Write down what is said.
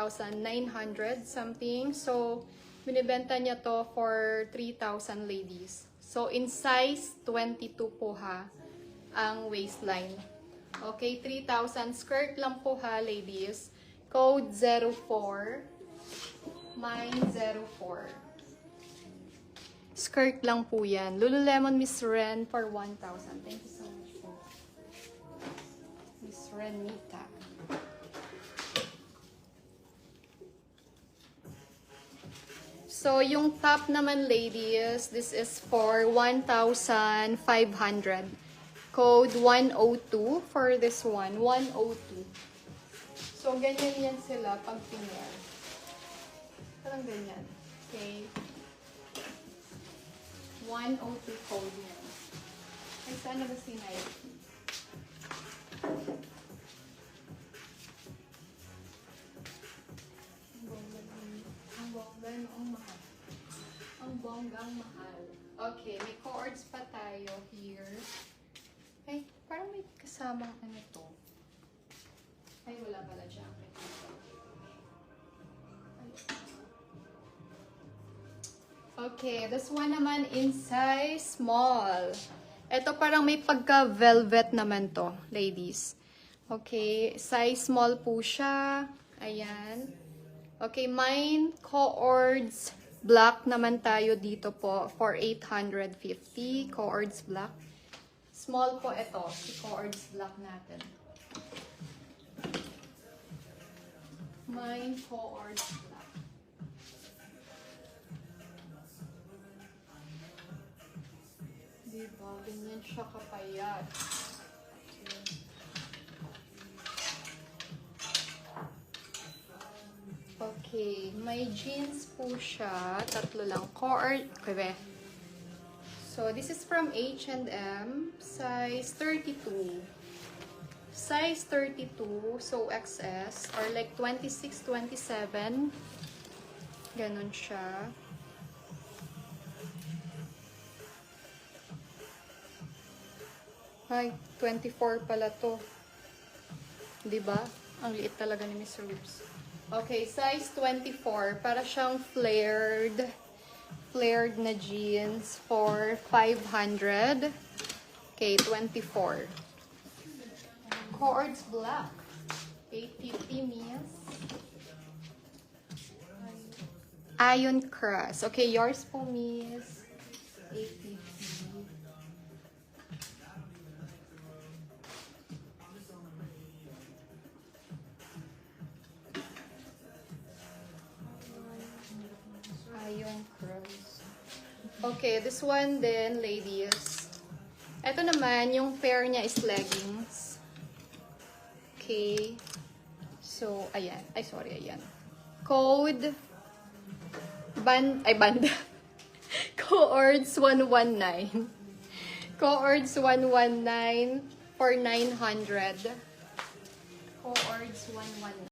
2,900 something. So, binibenta niya to for 3,000 ladies. So, in size 22 po ha, ang waistline. Okay, 3,000 skirt lang po ha, ladies. Code 04. Mine 04. Skirt lang po yan. Lululemon Miss Ren for 1,000. Thank you so much po. Miss Renita. So, yung top naman, ladies, this is for 1,500. Code 102 for this one. 102. So, ganyan yan sila pag pinyar. Parang ganyan. Okay. 102 code yan. Ay, sana ba si Nike? Ang bonggang mahal. Okay, may cords pa tayo here. Ay, parang may kasamang ano to. Ay, wala pala dyan. Okay, this one naman in size small. Ito parang may pagka-velvet naman to, ladies. Okay, size small po siya. Ayan. Okay, mine cords black naman tayo dito po for 850. Cords black. Small po ito, si cords black natin. Mine cords black. Diba? Ganyan siya kapayat. Okay, may jeans po siya. Tatlo lang. Cord. Okay. So, this is from H&M. Size 32. Size 32. So, XS. Or like 26, 27. Ganon siya. Ay, 24 pala to. Diba? Ang liit talaga ni Mr. Lips. Okay, size 24. Para siyang flared na jeans for 500. Okay, 24. Cords black. 850, miss. Iron Cross. Okay, yours po, miss. 850. Iron Cross. Okay, this one then, ladies. Ito naman, yung pair niya is leggings. Okay. So, ayan. Ay, sorry, ayan. Code banda. Coords 119. Coords 119 for 900. Coords 119.